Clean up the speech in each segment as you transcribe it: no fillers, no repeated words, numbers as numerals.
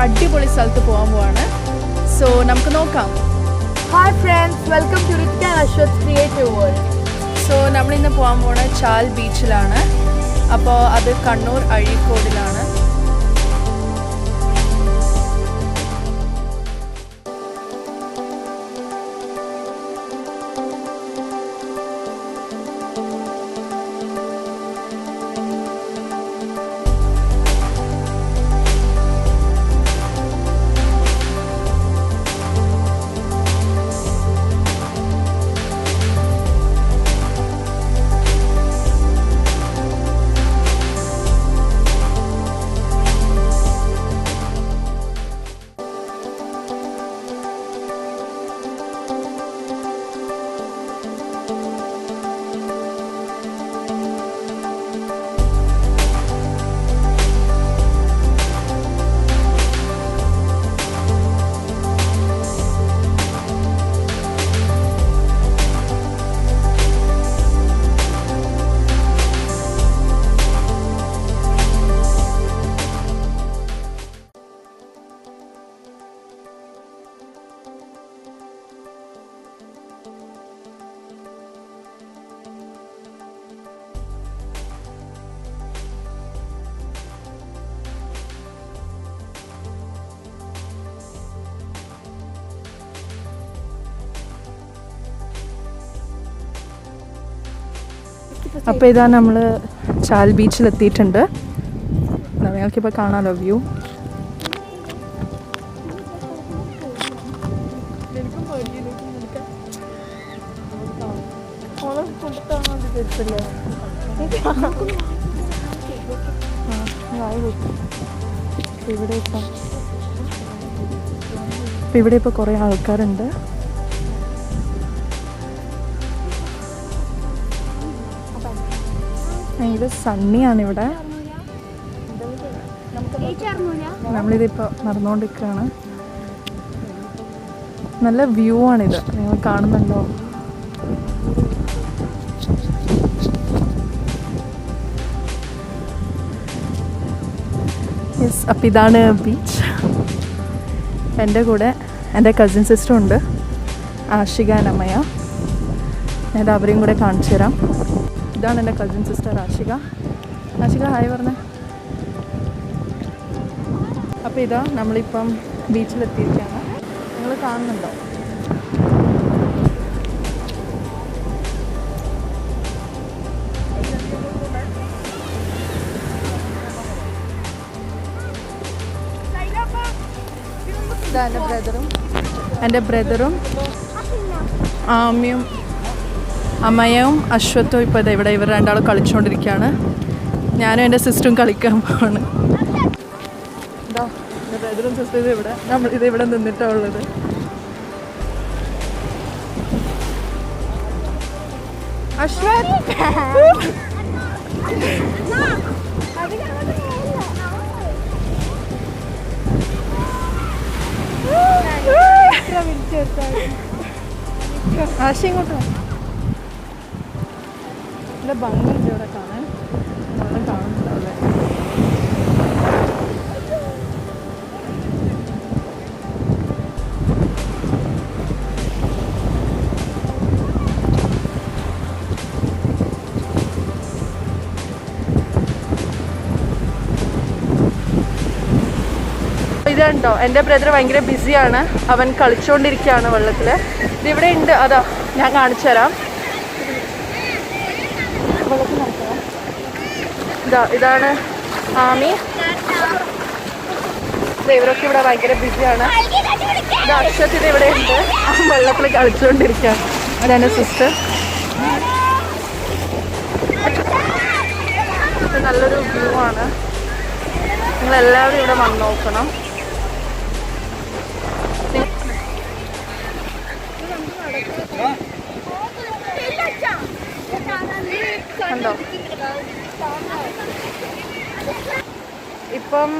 അടിപൊളി സ്ഥലത്ത് പോകാൻ പോവാണ്. സോ നമുക്ക് നോക്കാം. Hi friends, welcome to Ritika and Ashwath creative world. So നമ്മളിന്ന് പോകാൻ പോണ ചാൽ ബീച്ചിലാണ്. അപ്പോൾ അത് കണ്ണൂർ അഴീക്കോടിലാണ്. അപ്പോൾ ഇതാ നമ്മൾ ചാൽ ബീച്ചിലെത്തിയിട്ടുണ്ട്. ഞങ്ങൾക്കിപ്പോൾ കാണാമല്ലോ വ്യൂ. ഇവിടെ ഇപ്പോൾ കുറേ ആൾക്കാരുണ്ട്. ഇത് സണ്ണിയാണ് ഇവിടെ. നമ്മളിതിപ്പോൾ നടന്നുകൊണ്ടിരിക്കുകയാണ്. നല്ല വ്യൂ ആണിത്, നിങ്ങൾ കാണുന്നുണ്ടോ? യെസ്, അപ്പം ഇതാണ് ബീച്ച്. എൻ്റെ കൂടെ എൻ്റെ കസിൻ സിസ്റ്ററും ഉണ്ട്, ആഷിക ആൻഡ് അമ്മയ. ഞാൻ അവരെയും കൂടെ കാണിച്ചു തരാം. ഇതാണ് എൻ്റെ cousin sister Aashiq. Aashiq hi പറഞ്ഞേ. അപ്പോൾ ഇതാ നമ്മളിപ്പം ബീച്ചിലെത്തിയിരിക്കുകയാണ്. നിങ്ങൾ കാണുന്നുണ്ടോ? ഇതാ എൻ്റെ ബ്രദറും ആമിയും അമ്മയും അശ്വത്തും ഇപ്പോൾ ഇവിടെ ഇവർ രണ്ടാളും കളിച്ചുകൊണ്ടിരിക്കുകയാണ്. ഞാനും എൻ്റെ സിസ്റ്ററും കളിക്കാൻ പോവാണ്. എന്താ എൻ്റെ ബ്രദറും സിസ്റ്ററും ഇവിടെ, ഇവിടെ നിന്നിട്ടാണ് ഉള്ളത്. അശ്വത് ആശ ഇങ്ങോട്ടോ. നല്ല ഭംഗിയുണ്ട് ഇവിടെ കാണാൻ. നല്ല കാണുന്നുണ്ടാവില്ലേ? ഇതുണ്ടോ, എൻ്റെ ബ്രദർ ഭയങ്കര ബിസിയാണ്. അവൻ കളിച്ചുകൊണ്ടിരിക്കുകയാണ് വെള്ളത്തിൽ. ഇതിവിടെ ഉണ്ട്, അതാ ഞാൻ കാണിച്ചു തരാം. ഇതാണ് ആമി. ഇവരൊക്കെ ഇവിടെ ഭയങ്കര ബിസിയാണ്. ഇത് അശ്വത് ഇത് ഇവിടെ ഉണ്ട്, വെള്ളത്തിൽ കളിച്ചുകൊണ്ടിരിക്കുകയാണ്. അതാണ് സിസ്റ്റർ. ഇത് നല്ലൊരു വ്യൂ ആണ്. നിങ്ങളെല്ലാവരും ഇവിടെ വന്ന് നോക്കണം. കണ്ടോ? ഇപ്പം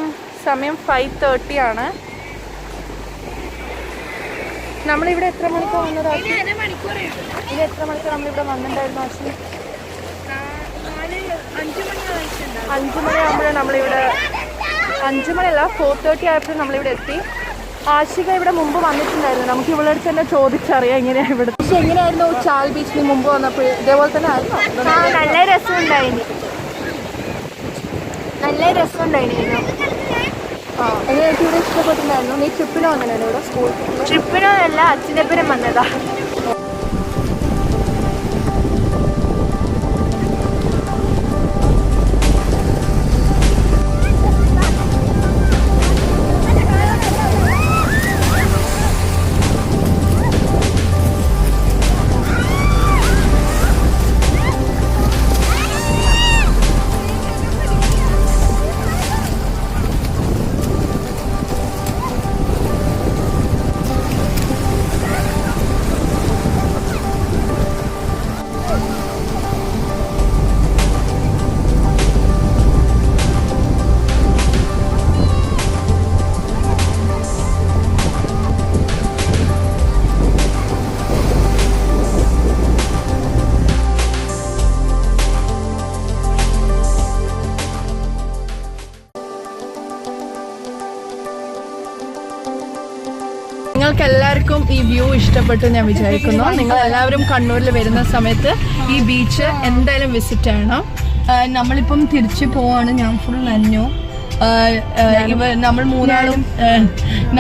സമയം 5:30 ആണ്. നമ്മളിവിടെ എത്ര മണിക്കാണ് വന്നത്? ഇത് എത്ര മണിക്കാണ് നമ്മളിവിടെ വന്നിട്ടുണ്ടായിരുന്നു? ആശി 5 മണിയാകുമ്പോഴാണ് നമ്മളിവിടെ 5 മണിയല്ല 4:30 ആയപ്പോൾ നമ്മളിവിടെ എത്തി. ആഷിക ഇവിടെ മുമ്പ് വന്നിട്ടുണ്ടായിരുന്നു. നമുക്ക് ഇവിടെ അടുത്ത് തന്നെ ചോദിച്ചറിയാം എങ്ങനെയാണ് ഇവിടെ. പക്ഷെ എങ്ങനെയായിരുന്നു ചാൽ ബീച്ചിന് മുമ്പ് വന്നപ്പോൾ? ഇതേപോലെ തന്നെ ആയിരുന്നു. നല്ല രസമുണ്ടായിന്. എങ്ങനെ എനിക്ക് ഇവിടെ ഇഷ്ടപ്പെട്ടിട്ടുണ്ടായിരുന്നു? നീ ട്രിപ്പിനോ വന്നിട്ടുണ്ടായിരുന്നു ഇവിടെ? സ്കൂൾ ട്രിപ്പിനോ അല്ല, അച്ഛനപ്പുരം വന്നതാ. നിങ്ങൾക്ക് എല്ലാവർക്കും ഈ വ്യൂ ഇഷ്ടപ്പെട്ടു ഞാൻ വിചാരിക്കുന്നു. നിങ്ങൾ എല്ലാവരും കണ്ണൂരിൽ വരുന്ന സമയത്ത് ഈ ബീച്ച് എന്തായാലും വിസിറ്റ് ചെയ്യണം. നമ്മളിപ്പം തിരിച്ചു പോവാണ്. ഞാൻ ഫുൾ നനഞ്ഞു.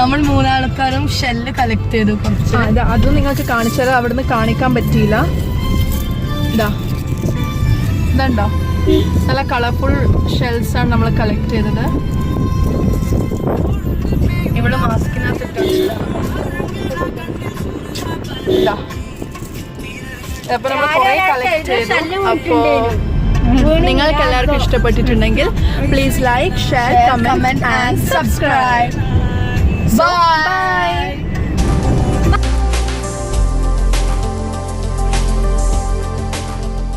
നമ്മൾ മൂന്നാൾക്കാരും ഷെല്ല് കളക്ട് ചെയ്തു കുറച്ച്. അതും നിങ്ങൾക്ക് കാണിച്ചാൽ അവിടുന്ന് കാണിക്കാൻ പറ്റിയില്ല. ഇതുണ്ടോ, നല്ല കളർഫുൾ ഷെൽസ് ആണ് നമ്മൾ കളക്ട് ചെയ്തത്. ഇവിടെ മാസ്കിനകത്ത് അപ്പൊ നമ്മൾ കുറെ കളക്ട് ചെയ്തു. അപ്പോ നിങ്ങൾക്ക് എല്ലാവർക്കും ഇഷ്ടപ്പെട്ടിട്ടുണ്ടെങ്കിൽ please like, share, comment and subscribe. By.